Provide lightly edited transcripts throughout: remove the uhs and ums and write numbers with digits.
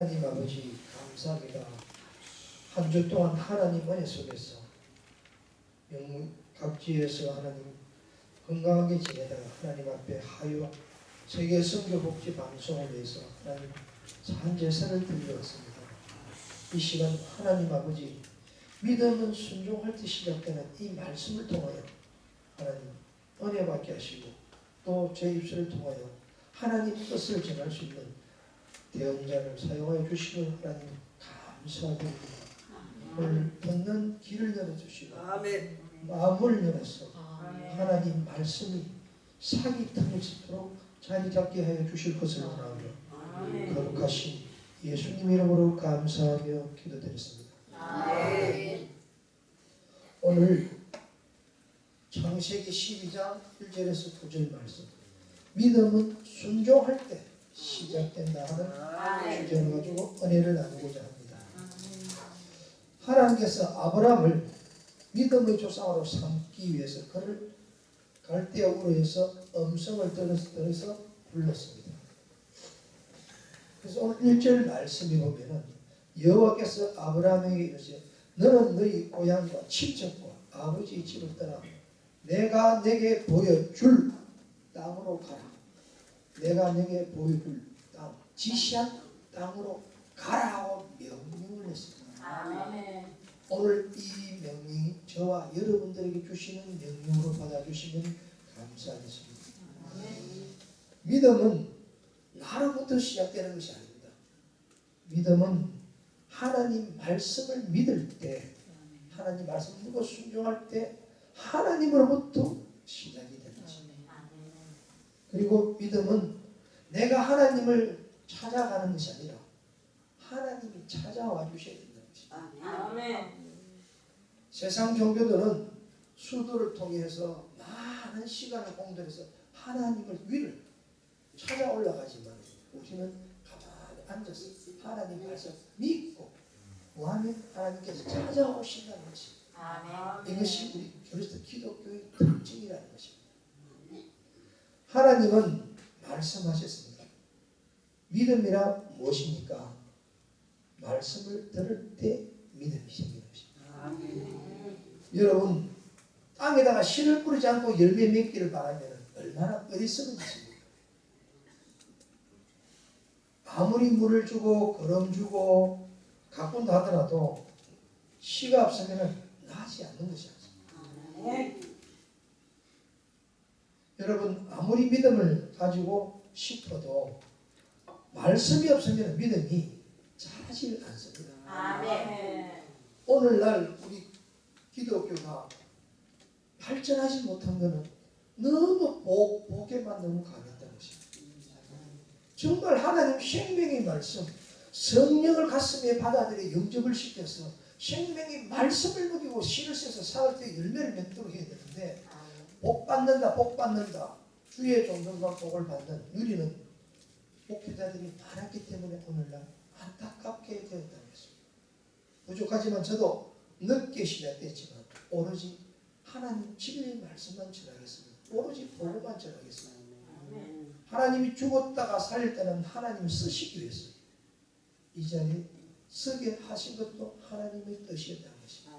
하나님 아버지 감사합니다. 한 주 동안 하나님 은혜 속에서 각지에서 하나님 건강하게 지내다가 하나님 앞에 하여 세계 선교복지 방송을 위해서 하나님 산 제사를 드려왔습니다. 이 시간 하나님 아버지 믿음은 순종할 때 시작되는 이 말씀을 통하여 하나님 은혜 받게 하시고 또 제 입술을 통하여 하나님 뜻을 전할 수 있는 대언자를 사용하여 주시는 하나님 감사드립니다. 오늘 듣는 길을 열어주시고 마음을 열어서 하나님 말씀이 사기 틈을 짚도록 자리 잡게 하여 주실 것을 원하며 거룩하신 예수님 이름으로 감사하며 기도드렸습니다. 오늘 창세기 12장 1절에서 9절 말씀, 믿음은 순종할 때 시작된다 하는 주제를 가지고 은혜를 나누고자 합니다. 하나님께서 아브라함을 믿음의 조상으로 삼기 위해서 그를 갈대아 우르에서 음성을 들어서 불렀습니다. 그래서 오늘 1절 말씀에 보면은 여호와께서 아브라함에게 이르시되 너는 너희 고향과 친척과 아버지의 집을 떠나 내가 내게 보여줄 땅으로 가라. 내가 내게 보여줄 땅, 지시한 땅으로 가라고 명령을 했습니다. 아멘. 오늘 이 명령이 저와 여러분들에게 주시는 명령으로 받아주시면 감사하겠습니다. 믿음은 나로부터 시작되는 것이 아닙니다. 믿음은 하나님 말씀을 믿을 때, 하나님 말씀을 믿고 순종할 때 하나님으로부터 시작이 되는 것입니다. 그리고 믿음은 내가 하나님을 찾아가는 것이 아니라 하나님이 찾아와 주셔야 된다는 것입니다. 아멘. 세상 종교들은 수도를 통해서 많은 시간을 공들여서 하나님을 위를 찾아 올라가지만 우리는 가만히 앉아서 하나님 말씀 믿고 뭐하면 하나님께서 찾아오신다는 것입니다. 아멘. 이것이 우리 그리스도 기독교의 특징이라는 것입니다. 하나님은 말씀하셨습니다. 믿음이란 무엇입니까? 말씀을 들을 때 믿음이 생기는 것입니다. 여러분 땅에다가 씨를 뿌리지 않고 열매 맺기를 바라면 얼마나 어리석은 짓입니까? 아무리 물을 주고 거름 주고 가꾼다 하더라도 씨가 없으면 나지 않는 것이 않습니다. 여러분 아무리 믿음을 가지고 싶어도 말씀이 없으면 믿음이 자라질 않습니다. 아멘. 오늘날 우리 기독교가 발전하지 못한 것은 너무 복에만 너무 강했다는 것입니다. 정말 하나님 생명의 말씀, 성령을 가슴에 받아들여 영접을 시켜서 생명의 말씀을 먹이고 씨를 써서 사흘 때 열매를 맺도록 해야 되는데 복 받는다, 복 받는다. 주의 종들과 복을 받는 누리는 목회자들이 많았기 때문에 오늘날 안타깝게 되었다는 것입니다. 부족하지만 저도 늦게 시작됐지만 오로지 하나님 진리의 말씀만 전하겠습니다. 오로지 복음만 전하겠습니다. 하나님이 죽었다가 살릴 때는 하나님을 쓰시기 위해서 이 자리에 서게 하신 것도 하나님의 뜻이었다는 것입니다.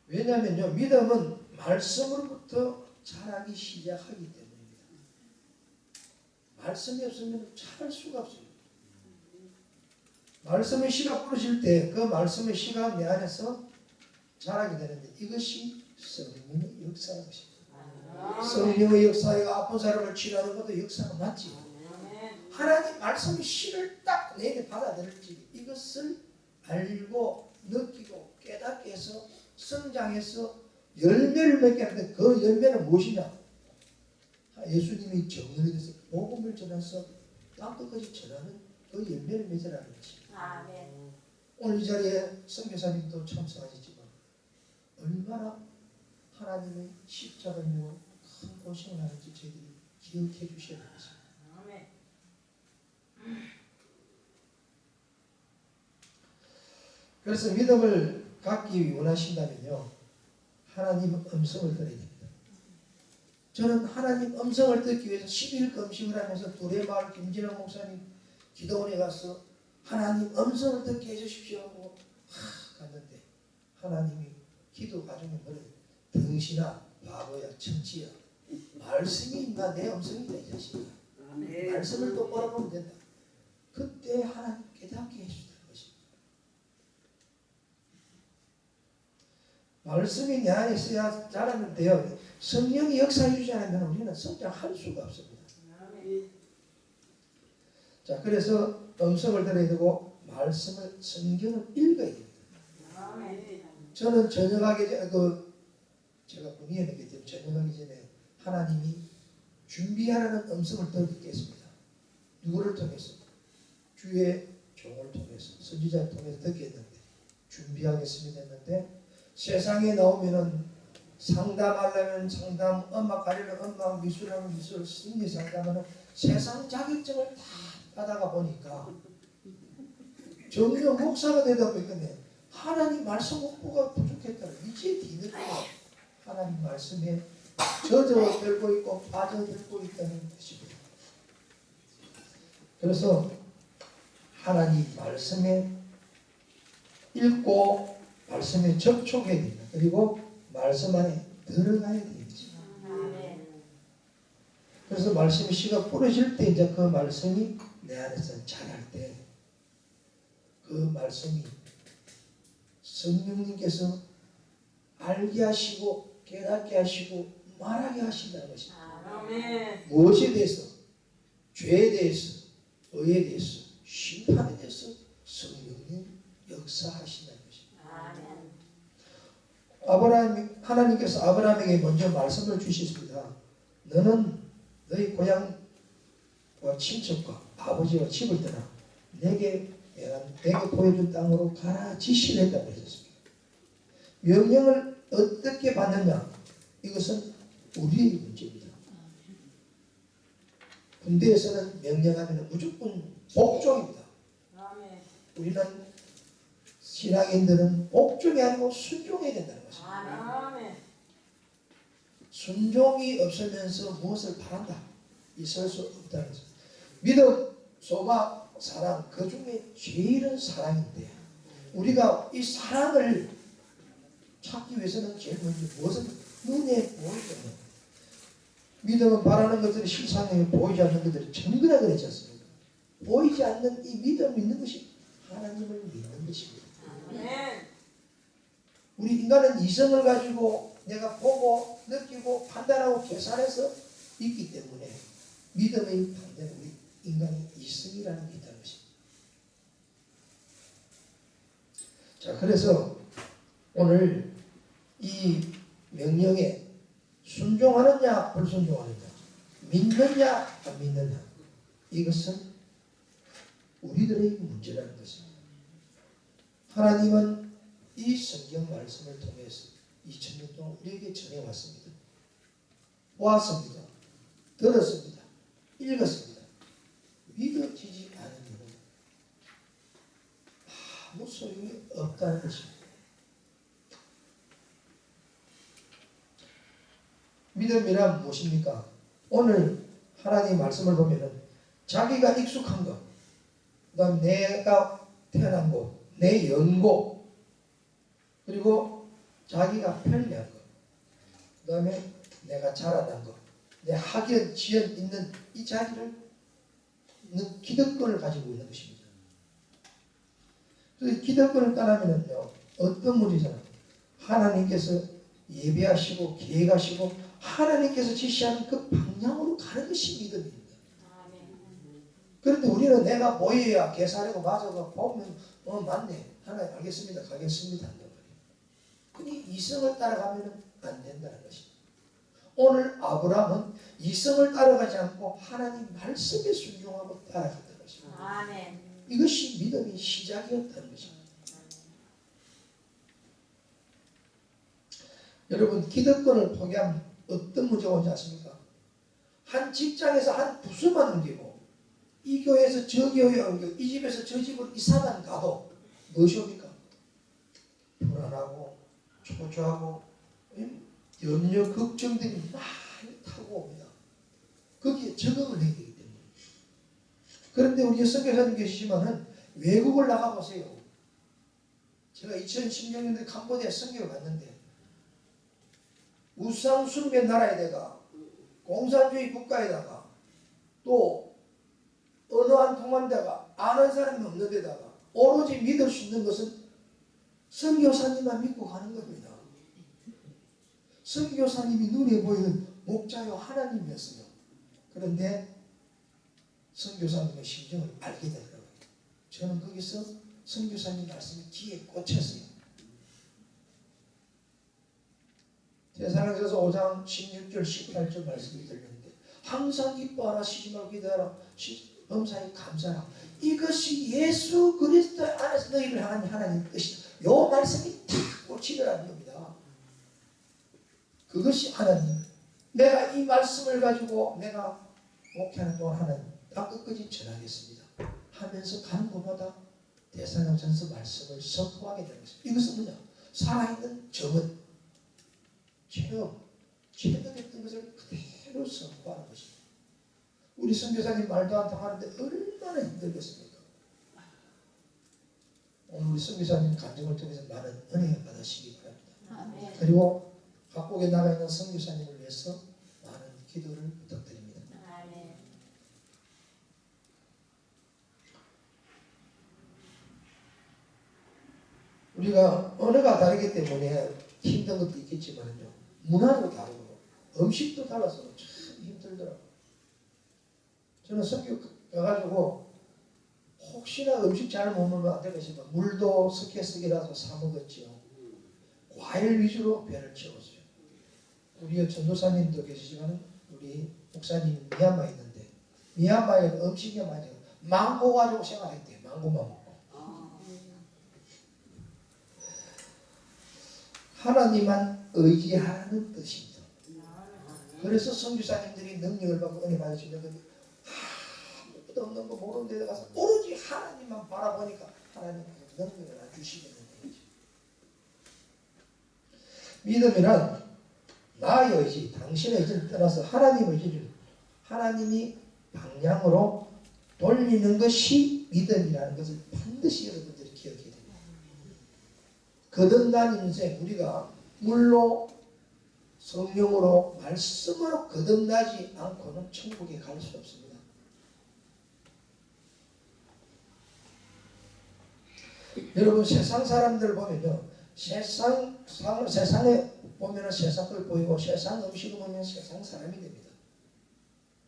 왜냐하면요, 믿음은 말씀으로부터 자라기 시작하기 때문입니다. 말씀이 없으면 자랄 수가 없습니다. 말씀의 씨가 뿌려질 때 그 말씀의 씨가 내 안에서 자라게 되는데 이것이 성령의 역사라는 것입니다. 성령의 역사에 아픈 사람을 치료하는 것도 역사가 맞지. 하나님 말씀의 씨를 딱 내게 받아들일지 이것을 알고 느끼고 깨닫게 해서 성장해서 열매를 맺게 하는데 그 열매는 무엇이냐? 예수님이 정의에 대해서 복음을 전해서 땅끝까지 전하는 그 열매를 맺으라는 것입니다. 오늘 이 자리에 선교사님도 참석하셨지만 얼마나 하나님의 십자가를 메고 큰 고생을 하는지 저희들이 기억해 주셔야 되겠습니다. 그래서 믿음을 갖기 원하신다면요 하나님 음성을 들어야 됩니다. 저는 하나님 음성을 듣기 위해서 10일 금식을 하면서 두레마을 김진영 목사님 기도원에 가서 하나님 음성을 듣게 해주십시오 하고 갔는데 하나님이 기도 가중에 뭐래 등신아 바보야 천치야 말씀이 있나 내 음성이다 이 자식아 말씀을 똑바로 보면 된다. 그때 하나님 깨닫게 해주더라는 것입니다. 말씀이 내 안에 있어야 자라면 돼요. 성령이 역사해 주지 않으면 우리는 성장할 수가 없습니다. 자, 그래서 음성을 들어야 되고 말씀을 성경을 읽어야 됩니다. 저는 전역하기 전에 제가 군의에 있기 때문에 전역하기 전에 하나님이 준비하라는 음성을 듣겠습니다. 누구를 통해서? 주의 종을 통해서 선지자를 통해서 듣겠는데 준비하겠습니다 했는데 세상에 나오면은 상담하려면 상담, 음악 가려면 음악, 미술하면 미술, 심리 상담하는 세상 자격증을 다 받아가 보니까 정녕 목사가 되다 보니까 하나님 말씀 공부가 부족했더라. 이제 뒤늦게 하나님 말씀에 젖어들고 있고 빠져들고 있다는 것입니다. 그래서 하나님 말씀에 읽고 말씀에 접촉해야 됩니다. 그리고 말씀 안에 들어가야 됩니다. 그래서 말씀의 씨가 뿌려질 때 이제 그 말씀이 내 안에서 자랄 때 그 말씀이 성령님께서 알게 하시고 깨닫게 하시고 말하게 하신다는 것입니다. 무엇에 대해서? 죄에 대해서, 의에 대해서, 심판에 대해서 성령님 역사하신다는 것입니다. 하나님께서 아브라함에게 먼저 말씀을 주셨습니다. 너는 너희 고향과 친척과 아버지와 집을 떠나 내게 보여준 땅으로 가라 지시를 했다고 했습니다. 명령을 어떻게 받느냐? 이것은 우리의 문제입니다. 군대에서는 명령하면 무조건 복종입니다. 우리는 신앙인들은 복종이 아니고 순종해야 된다는 것입니다. 순종이 없으면서 무엇을 바란다? 있을 수 없다는 것입니다. 믿음, 소망, 사랑 그 중에 제일은 사랑인데 우리가 이 사랑을 찾기 위해서는 제일 먼저 무엇은 눈에 보이잖아요. 믿음은 바라는 것들이 실상에 보이지 않는 것들이 전부 다 그렇지 않습니까? 보이지 않는 이 믿음 믿는 것이 하나님을 믿는 것입니다. 우리 인간은 이성을 가지고 내가 보고 느끼고 판단하고 계산해서 있기 때문에 믿음의 반대는 우리 인간이 이성이라는 게 있다는 것입니다. 자, 그래서 오늘 이 명령에 순종하느냐 불순종하느냐 믿느냐 안 믿느냐 이것은 우리들의 문제라는 것입니다. 하나님은 이 성경 말씀을 통해서 2000년 동안 우리에게 전해왔습니다. 보았습니다. 들었습니다. 읽었습니다. 믿어지지 않으면 아무 소용이 없다는 것입니다. 믿음이란 무엇입니까? 오늘 하나님 말씀을 보면은 자기가 익숙한 것, 그다음 내가 태어난 곳, 내 연고, 그리고 자기가 편리한 것, 그 다음에 내가 자라난 것, 내 학연, 지연 있는 이 자리를 있는 기득권을 가지고 있는 것입니다. 그래서 기득권을 떠나면은요, 어떤 문제잖아요. 하나님께서 예배하시고 계획하시고 하나님께서 지시하는 그 방향으로 가는 것이 믿음입니다. 그런데 우리는 내가 보여야 계산하고 맞아서 보면 맞네. 하나님 알겠습니다. 가겠습니다. 한단 말이에요. 근데 이성을 따라가면 안 된다는 것입니다. 오늘 아브라함은 이성을 따라가지 않고 하나님 말씀에 순종하고 따라갔다는 것입니다. 이것이 믿음의 시작이었다는 것입니다. 여러분 기득권을 포기하면 어떤 문제가 오지 않습니까? 한 직장에서 한 부서만 옮기고 이 교회에서 저 교회에 옮기고 이 집에서 저 집으로 이사만 가도 무엇이 옵니까? 불안하고 초조하고 염려 걱정들이 많이 타고 옵니다. 거기에 적응을 해야 되기 때문에. 그런데 우리 선교사님 계시지만은 외국을 나가보세요. 제가 2016년도에 캄보디아 선교를 갔는데 우상 숭배 나라에다가 공산주의 국가에다가 또 어느 한 통한 데가 아는 사람이 없는 데다가 오로지 믿을 수 있는 것은 선교사님만 믿고 가는 겁니다. 선교사님이 눈에 보이는 목자요 하나님이었어요. 그런데 선교사님의 심정을 알게 되더라고요. 저는 거기서 선교사님 말씀이 귀에 꽂혔어요. 대사령에서 5장 16절 18절 말씀이 들렸는데 항상 기뻐하라 쉬지 말고 기도하라 범사에 감사하라 이것이 예수 그리스도 안에서 너희를 향한 하나님 뜻이다. 요 말씀이 탁 꽂히더라는 겁니다. 그것이 하나님. 내가 이 말씀을 가지고 내가 목회하는 동안 하나님 다 끝까지 전하겠습니다 하면서 가는 곳마다 대사령전서 말씀을 선포하게 되는 것입니다. 이것은 뭐냐? 살아있는 점은 체험했던 것을 그대로 선포하는 것입니다. 우리 선교사님 말도 안 통하는데 얼마나 힘들겠습니까? 오늘 우리 선교사님 간증을 통해서 많은 은혜를 받으시기 바랍니다. 아멘. 그리고 각국에 나가 있는 선교사님을 위해서 많은 기도를 부탁드립니다. 아멘. 우리가 언어가 다르기 때문에 힘든 것도 있겠지만요. 문화도 다르고 음식도 달라서 참 힘들더라고요. 저는 선교 가가지고 혹시나 음식 잘 못 먹으면 안 되겠지만 물도 스케스기라서 사 먹었지요. 과일 위주로 배를 채웠어요. 우리 전도사님도 계시지만 우리 목사님 미얀마에 있는데 미얀마에 음식이 많이 망고 가지고 생활했대요. 망고만 먹고. 하나님만 의지하는 뜻입니다. 그래서 선교사님들이 능력을 받고 은혜 받으시는 건 아무것도 없는 거 모르는 데 가서 오로지 하나님만 바라보니까 하나님 능력을 안 주시겠는 거죠. 믿음이란 나의 의지, 당신의 의지를 떠나서 하나님의 의지를 하나님이 방향으로 돌리는 것이 믿음이라는 것을 반드시 여러분들이 기억해야 됩니다. 거듭난 인생, 우리가 물로 성령으로 말씀으로 거듭나지 않고는 천국에 갈 수 없습니다. 여러분 세상 사람들 보면요, 세상에 보면은 세상 걸 보이고 세상 음식을 보면 세상 사람이 됩니다.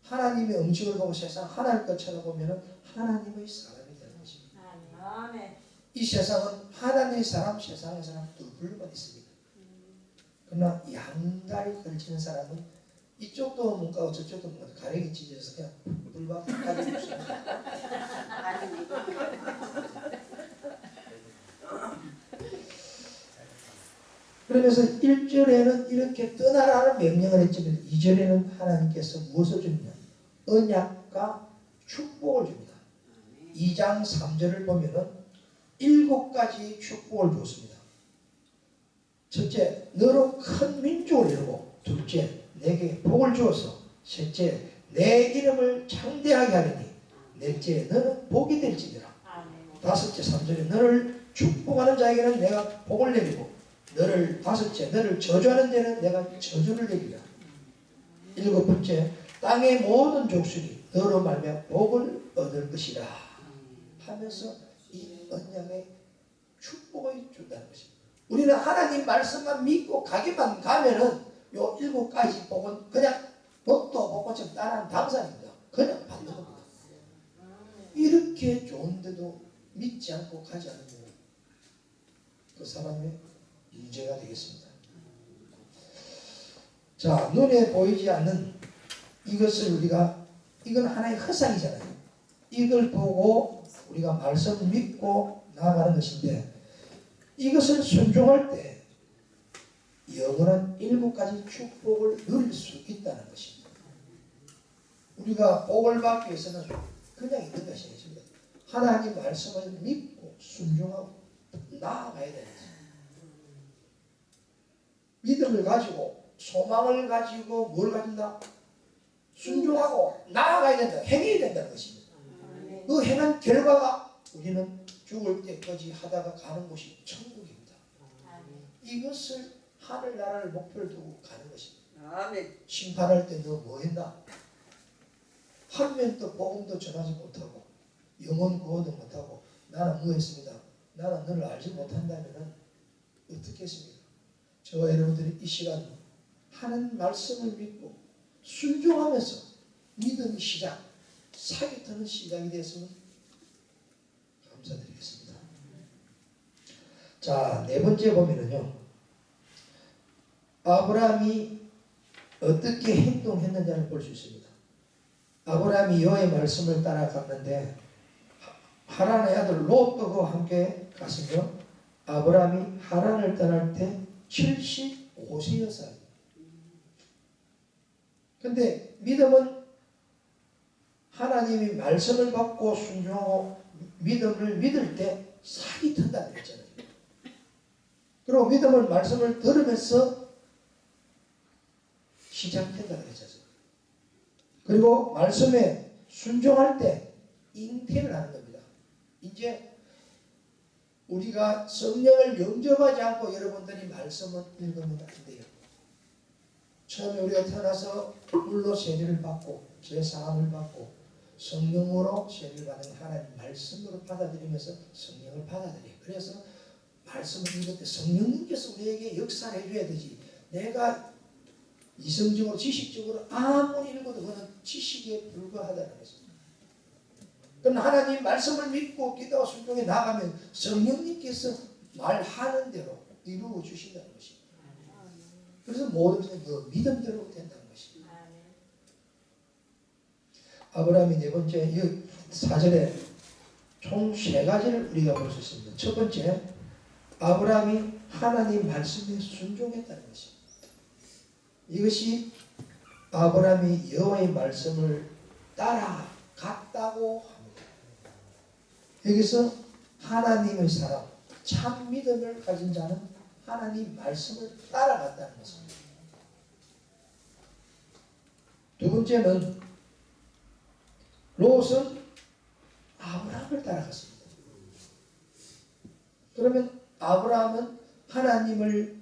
하나님의 음식을 보고 세상 하나님 것 쳐다보면은 하나님의 사람이 되는 것입니다. 아멘. 이 세상은 하나님의 사람, 세상의 사람 두 부류만 있습니다. 그러나 양다리 걸치는 사람은 이쪽도 뭔가 저쪽도 뭔가 가랭이 찢어서 그냥 불박까지 없습니다. 그러면서 1절에는 이렇게 떠나라는 명령을 했지만 2절에는 하나님께서 무엇을 줍냐? 언약과 축복을 줍니다. 2장 3절을 보면은 7가지 축복을 주었습니다. 첫째, 너로 큰 민족을 이루고, 둘째, 내게 복을 주어서, 셋째, 내 이름을 창대하게 하리니, 넷째, 너는 복이 될지니라. 다섯째, 3절에 너를 축복하는 자에게는 내가 복을 내리고, 다섯째, 너를 저주하는 데는 내가 저주를 내리라. 일곱 번째, 땅의 모든 족속이 너로 말미암아 복을 얻을 것이라 하면서 이 언약의 축복을 준다는 것입니다. 우리는 하나님 말씀만 믿고 가기만 가면은 요 7가지 복은 그냥 먹도 먹고처럼 따라하는 당사입니다. 그냥 받는 겁니다. 이렇게 좋은데도 믿지 않고 가지 않으면 그 사람의 문제가 되겠습니다. 자, 눈에 보이지 않는 이것을 이건 하나의 허상이잖아요. 이걸 보고 우리가 말씀을 믿고 나아가는 것인데, 이것을 순종할 때 영원한 7가지 축복을 누릴 수 있다는 것입니다. 우리가 복을 받기 위해서는 그냥 있는 것이 아닙니다. 하나님 말씀을 믿고 순종하고 나아가야 되는 것입니다. 믿음을 가지고 소망을 가지고 뭘 가진다? 순종하고 나아가야 된다. 행해야 된다는 것입니다. 아멘. 그 행한 결과가 우리는 죽을 때까지 하다가 가는 곳이 천국입니다. 아멘. 이것을 하늘나라를 목표를 두고 가는 것입니다. 아멘. 심판할 때 너 뭐 했나? 한 명도 복음도 전하지 못하고 영혼 구원도 못하고 나는 뭐 했습니다. 나는 너를 알지 못한다면 어떻게 했습니까? 저와 여러분들이 이 시간 하는 말씀을 믿고 순종하면서 믿음의 시작, 사기 터는 시작이 되었으면 감사드리겠습니다. 자, 네 번째 보면은요. 아브라함이 어떻게 행동했느냐를 볼 수 있습니다. 아브라함이 여호와의 말씀을 따라갔는데 하란의 아들 롯과 함께 갔으며 아브라함이 하란을 떠날 때 75세였어요. 근데 믿음은 하나님이 말씀을 받고 순종하고 믿음을 믿을 때 살이 튼다 그랬잖아요. 그리고 믿음을 말씀을 들으면서 시작된다 그랬잖아요. 그리고 말씀에 순종할 때 잉태를 하는 겁니다. 이제 우리가 성령을 영접하지 않고 여러분들이 말씀을 읽으면 안 돼요. 처음에 우리가 태어나서 물로 세례를 받고 제사함을 받고 성령으로 세례를 받은 하나님 말씀으로 받아들이면서 성령을 받아들여요. 그래서 말씀을 읽을 때 성령님께서 우리에게 역사를 해줘야 되지. 내가 이성적으로 지식적으로 아무리 읽어도 그거는 지식에 불과하다는 것입니다. 그럼 하나님 말씀을 믿고 기도와 순종에 나가면 성령님께서 말하는 대로 이루어 주신다는 것입니다. 그래서 모든 것은 그 믿음대로 된다는 것입니다. 아브라함이 네 번째 이 4절에 총 세 가지를 우리가 볼 수 있습니다. 첫 번째, 아브라함이 하나님 말씀에 순종했다는 것입니다. 이것이 아브라함이 여호와의 말씀을 따라갔다고 합니다. 여기서 하나님의 사람, 참 믿음을 가진 자는 하나님 말씀을 따라갔다는 것입니다. 두 번째는 롯은 아브라함을 따라갔습니다. 그러면 아브라함은 하나님을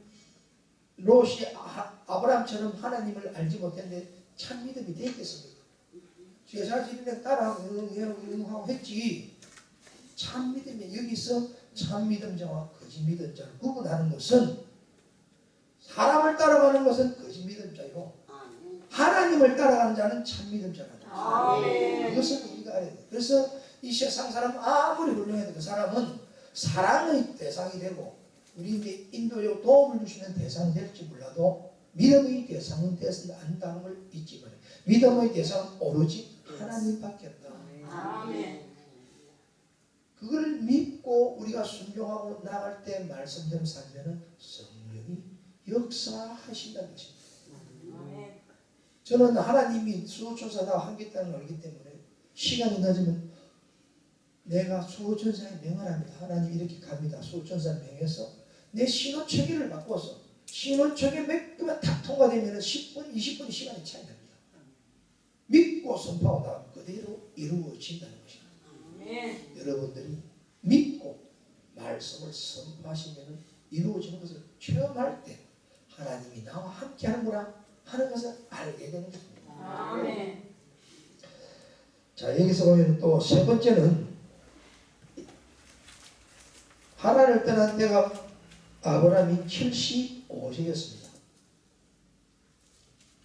롯이 아브라함처럼 하나님을 알지 못했는데 참 믿음이 되겠습니까? 제사 지리는 따라하고 응하고 했지. 참 믿음이 여기서 참 믿음자와 거짓 믿음자를 구분하는 것은 사람을 따라가는 것은 거짓 믿음자요. 하나님을 따라가는 자는 참 믿음자라는 것입니다. 그것은 우리가 알아야 돼요. 그래서 이 세상 사람 아무리 훌륭해도 그 사람은 사랑의 대상이 되고 우리 이제 인도적 도움을 주시는 대상이 될지 몰라도 믿음의 대상은 되어서 안다음을 잊지 말아요. 믿음의 대상은 오로지 하나님밖에 없다. 아멘. 그걸 믿고 우리가 순종하고 나갈 때 말씀대로 살면은 성령이 역사하신다는 것입니다. 아멘. 저는 하나님이 수호천사다 한계땅을 알기 때문에 시간이 늦으면 내가 수호천사에 명하랍니다. 하나님 이렇게 갑니다. 수호천사를 명해서 내 신호체계를 바꿔서 신호체계 몇 개만 탁 통과되면 10분, 20분의 시간이 차이 납니다. 믿고 선포하고 나가면 그대로 이루어진다는 것입니다. 아멘. 여러분들이 믿고 말씀을 선포하시면 이루어지는 것을 체험할 때 하나님이 나와 함께 하는구나 하는 것을 알게 되는 것입니다. 아멘. 자, 여기서 보면 또 세 번째는 하란을 떠난 때가 아브라함이 75세였습니다.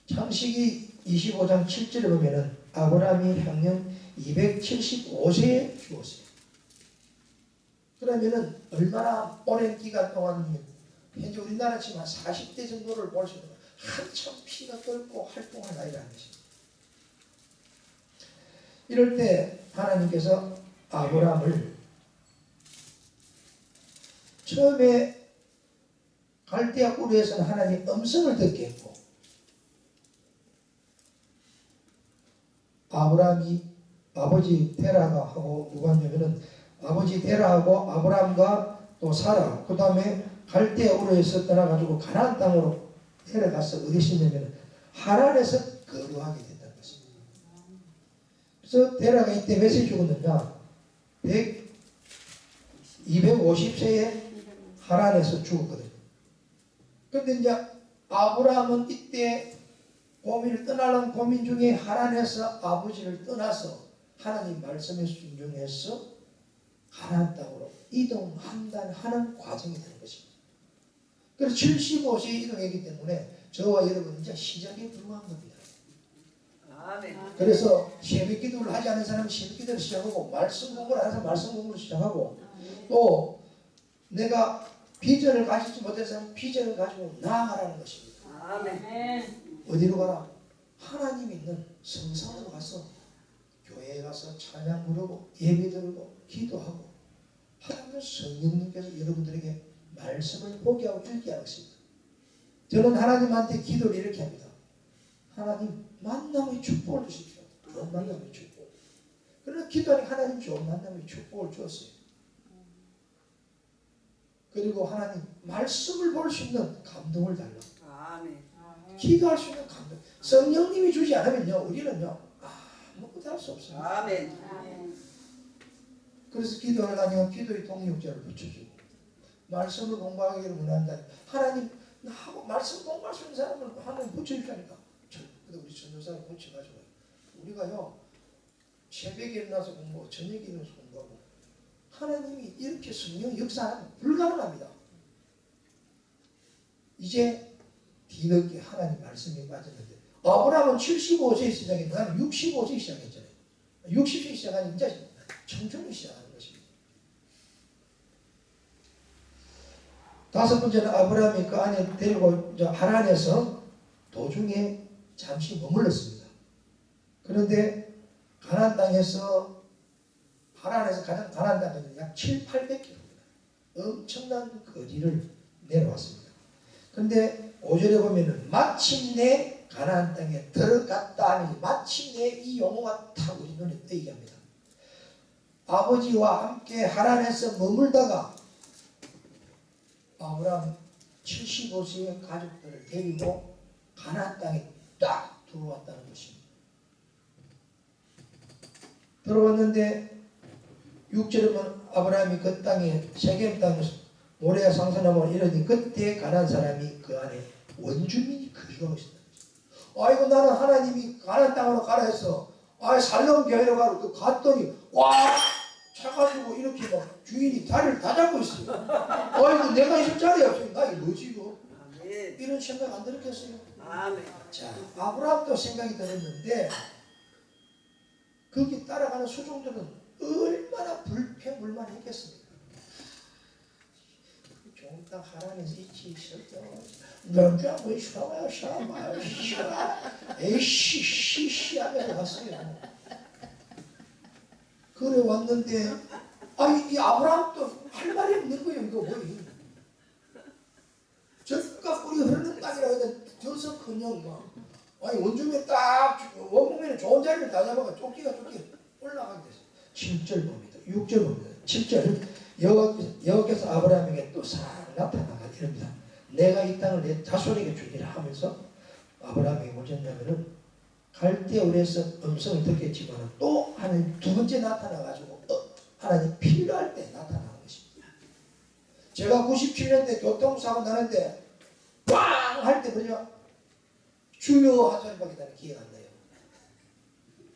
창세기 25장 7절에 보면은 아브라함이 향년 275세에 죽었어요. 그러면은 얼마나 오랜 기간 동안 현재 우리나라 지금 한 40대 정도를 볼 수 있는 한참 피가 끓고 활동한 나이라는 것입니다. 이럴 때 하나님께서 아브라함을 처음에 갈대아 우르에서는 하나님 음성을 듣게 했고 아브라함이 아버지 데라가 하고 누가 했냐면은 아버지 데라하고 아브라함과 또 사라 그 다음에 갈대아 우르에서 떠나가지고 가나안 땅으로 데려가서 어디 있었냐면 하란에서 거류하게 됐다는 것입니다. 그래서 데려가 이때 몇 세 죽었느냐? 250세에 하란에서 죽었거든요. 그런데 이제 아브라함은 이때 고민을 떠나려는 고민 중에 하란에서 아버지를 떠나서 하나님 말씀에 순종해서 가나안 땅으로 이동하는 과정이 되는 것입니다. 그래서 75세에 이동했기 때문에 저와 여러분 이제 시작에 불과한 겁니다. 아멘. 그래서 새벽 기도를 하지 않은 사람은 새벽 기도를 시작하고 말씀 공부를 하는 사람은 말씀 공부를 시작하고 또 내가 비전을 가지지 못한 사람은 비전을 가지고 나아가라는 것입니다. 아멘. 어디로 가라? 하나님 있는 성상으로 가서 교회에 가서 찬양 부르고 예배 드리고 기도하고 하나님 성령님께서 여러분들에게 말씀을 보게 하고 읽게 하겠습니다. 저는 하나님한테 기도를 이렇게 합니다. 하나님 만남의 축복을 주십시오. 좋은 만남의 축복. 그러나 기도하니 하나님 좋은 만남의 축복을 주었어요. 그리고 하나님 말씀을 볼 수 있는 감동을 달라. 아멘. 기도할 수 있는 감동. 성령님이 주지 않으면요 우리는요 아무것도 할 수 없어요. 아멘. 그래서 기도를 하면 기도의 동력자를 붙여주고 말씀을 공부하기를 원한다. 하나님 나하고 말씀 공부할 수 있는 사람을 하나님 붙여주자니까. 근데 우리 전도사를 붙여가지고 우리가요 새벽에 일어나서 공부하고 저녁에 일어나서 공부하고 하나님이 이렇게 성령 역사하면 불가능합니다. 이제 뒤늦게 하나님 말씀에 빠졌는데 아브라함은 75세에 시작했는데 나는 65세에 시작했잖아요. 60세에 시작하니 이제 청춘이 시작하는 것입니다. 다섯 번째는 아브라함이 그 안에 데리고 하란에서 도중에 잠시 머물렀습니다. 그런데 가나안 땅에서 하란에서 가나안 땅까지 약 700~800km입니다. 엄청난 거리를 내려왔습니다. 그런데 5절에 보면은 마침내 가나안 땅에 들어갔다 하니 마침내 이 용어가 탁 우리 눈에 띄게 합니다. 아버지와 함께 하란에서 머물다가 아브라함 75세의 가족들을 데리고 가나안 땅에 딱 들어왔다는 것입니다. 들어왔는데 6절에 보면 아브라함이 그 땅에 세겜 땅에서 모레아 상선나무를 이르니 그때 가나안 사람이 그 안에 원주민이 거주하고 있었다. 아이고 나는 하나님이 가나안 땅으로 가라 해서 살려온 교회로 가고 또 갔더니 와 차가지고 이렇게 막 주인이 다리를 다 잡고 있어요. 아이고 내가 있을 자리야. 나 이거 뭐지 이거? 아멘. 이런 생각 안 들었겠어요? 아멘. 자 아브라함도 생각이 들었는데 거기 따라가는 수종들은 얼마나 불평불만했겠습니까? 좋은 땅 하란에서 있지 있었죠. 남자 뭐 샤워야 샤워야 샤워 에이씨 시시 하면서 갔어요. 그래 왔는데 이 아브라함도 할 말이 없는 거예요. 이거 뭐니? 저가 뿌리 흐르는 땅이라 해도 저서 그냥 막 원주민 딱 원국민은 좋은 자리를 다 잡아가 쫓기가 올라가게 됐어요. 7절 봅니다. 6절 봅니다. 7절 여호와께서 아브라함에게 또 싹 나타나가 이럽니다. 내가 이 땅을 내 자손에게 주리라 하면서 아브라함에게 뭐였냐면은 갈대우에서 음성을 듣겠지만 또 하나님 두 번째 나타나가지고 하나님 필요할 때 나타나는 것입니다. 제가 97년대 교통사고 나는데 빵 할 때 그냥 주여 한 소리밖에 나는 기회가 안 나요.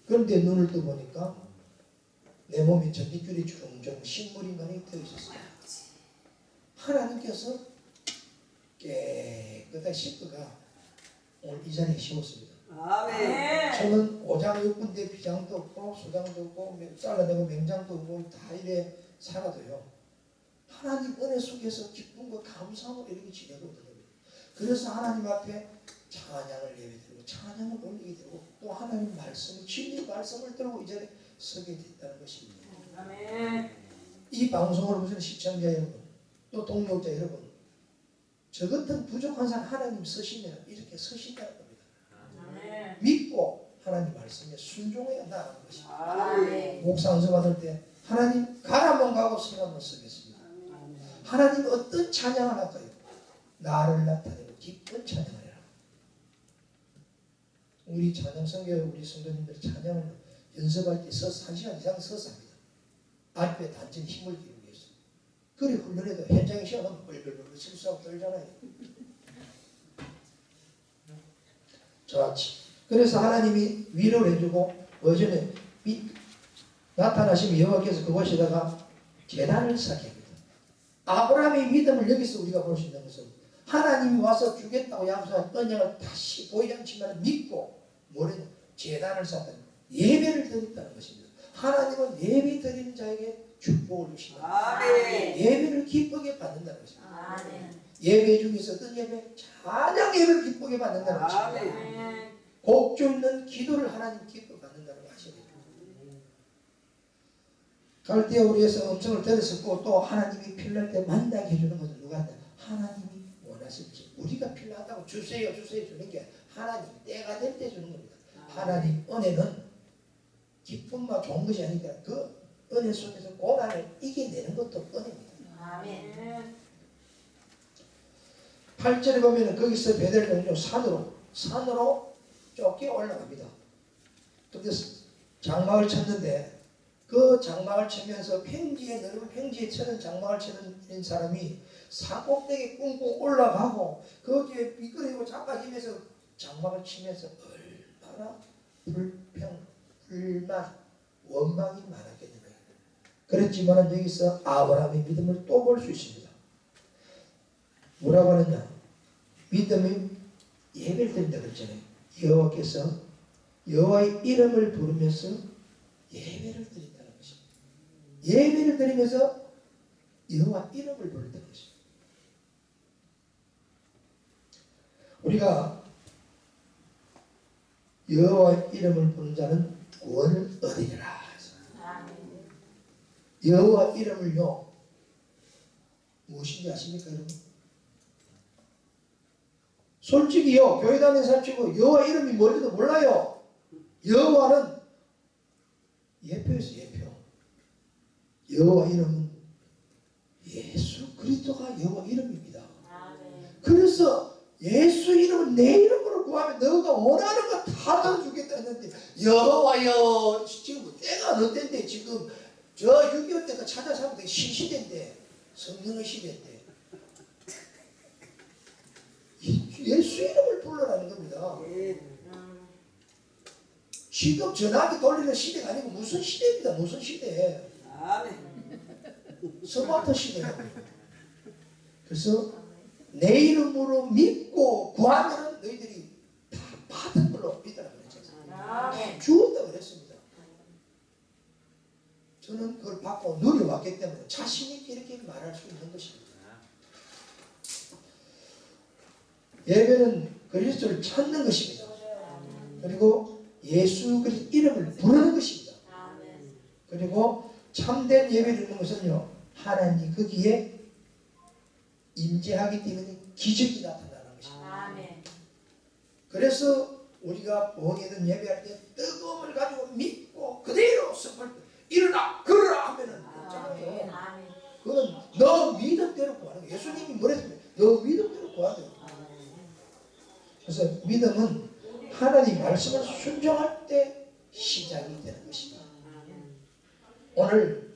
그런데 눈을 떠보니까 내 몸이 전깃줄이 주렁주렁 식물이 많이 되어 있었어요. 하나님께서 깨끗하게 씻어가 오늘 이 자리에 씌웠습니다. 아멘. 저는 오장 육군대 비장도 없고 소장도 없고 잘라내고 맹장도 없고 다 이래 살아도요. 하나님 은혜 속에서 기쁨과 감사함으로 이렇게 지내고 있는 겁니다. 그래서 하나님 앞에 찬양을 예배드리고 찬양을 올리게 되고 또 하나님 말씀을 진리 말씀을 들고 이 자리에 서게 됐다는 것입니다. 아멘. 이 방송을 보시는 시청자 여러분 또 동역자 여러분 저 같은 부족한 사람 하나님 쓰시면 이렇게 서신다는 겁니다. 아멘. 믿고 하나님 말씀에 순종해야 나가는 것입니다. 아멘. 목사 은사 받을 때 하나님 가라면 가고 서라면 서겠습니다. 하나님 어떤 찬양을 할까요? 나를 나타내고 기쁜 찬양을 해라. 우리 찬양 성교 우리 성도님들 찬양을 연습할 때 1시간 이상 서서 합니다. 앞에 단전 힘을 기르기 위해서. 그리 훈련해도 현장에 시험하면 뻘뻘뻘 실수하고 떨잖아요. 자, 그래서 하나님이 위로를 해주고 어제는 나타나시면 여호와께서 그곳에다가 제단을 쌓게 합니다. 아브라함의 믿음을 여기서 우리가 볼 수 있는 것은 하나님이 와서 주겠다고 약속한 언약을 다시 보이지 않지만 믿고 뭐래요? 제단을 쌓았다는 예배를 드렸다는 것입니다. 하나님은 예배 드리는 자에게 축복을 주신다. 아멘. 예배를 기쁘게 받는다는 것입니다. 아멘. 예배 중에서 어떤 예배? 찬양 예배를 기쁘게 받는다는 것입니다. 아멘. 곡조 있는 기도를 하나님 기쁘게 받는다는 걸 아셔야 됩니다. 갈대아 우리에서 음성을 들었었고 또 하나님이 필요할 때 만나게 해주는 것은 누가 한다? 하나님이 원하실지 우리가 필요하다고 주세요 주는 게 하나님 때가 될 때 주는 겁니다. 하나님 은혜는 기쁨과 좋은 것이 아니라 그 은혜 속에서 고난을 이겨내는 것도 은혜입니다. 아멘. 8절에 보면 거기서 베델로 산으로 쫓겨 올라갑니다. 근데 장막을 쳤는데 그 장막을 치면서 횡지에 쳐는 장막을 치는 사람이 산꼭대기에 꿍꿍 올라가고 거기에 미끄러지고 자빠지면서 장막을 치면서 얼마나 불만, 원망이 많았겠느냐. 그렇지만 여기서 아브라함의 믿음을 또 볼 수 있습니다. 뭐라고 하느냐? 믿음이 예배를 드린다 그랬잖아요. 여호와께서 여호와의 이름을 부르면서 예배를 드린다는 것입니다. 예배를 드리면서 여호와 이름을 부른다는 것입니다. 우리가 여호와의 이름을 부르는 자는 구원을 얻으리라. 여호와 이름을요 무엇인지 아십니까 여러분? 솔직히요 교회 다니는 사람 치고 여호와 이름이 뭔지도 몰라요. 여호와는 예표였어요. 예표. 여호와 이름은 예수 그리스도가 여호와 이름입니다. 그래서 예수 이름을 내 이름으로 구하면 너가 원하는 거 다 들어주겠다 했는데 여호와여 지금 때가 어느 때인데 지금 저 6.25 때가 찾아서 되게 신시대인데 성령의 시대인데 예수 이름을 불러라는 겁니다. 지금 전화기 돌리는 시대가 아니고 무슨 시대입니다. 무슨 시대. 아멘. 스마트 시대가. 그래서 내 이름으로 믿고 구하면 너희들이 다 받은 걸로 믿으라고 그랬잖아요. 주었다고 그랬습니다. 저는 그걸 받고 누려왔기 때문에 자신 있게 이렇게 말할 수 있는 것입니다. 예배는 그리스도를 찾는 것입니다. 그리고 예수 그리스도 이름을 부르는 것입니다. 그리고 참된 예배를 드리는 것은요 하나님 거기에 임재하기 때문에 기적이 나타나는 것입니다. 그래서 우리가 봉해든 예배할 때 뜨거움을 가지고 믿고 그대로 선포할 때 일어나 걸어라 하면은 됐잖아요. 그건 너 믿음대로 구하는 거예요. 예수님이 뭐랬습니까? 너 믿음대로 구하는 거예요. 그래서 믿음은 하나님 말씀을 순종할 때 시작이 되는 것입니다. 오늘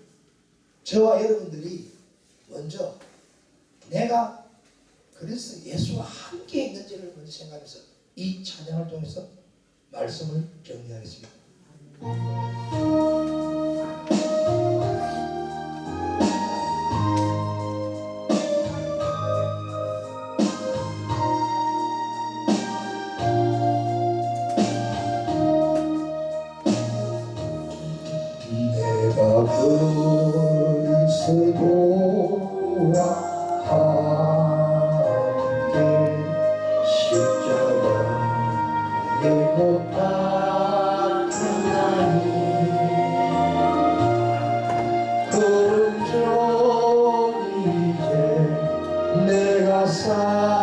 저와 여러분들이 먼저 내가 그래서 예수와 함께 있는지를 먼저 생각해서 이 찬양을 통해서 말씀을 정리하겠습니다. 내가 그리스도와 함께 십자가에 못 박혔나니 그런 적 이제 내가 살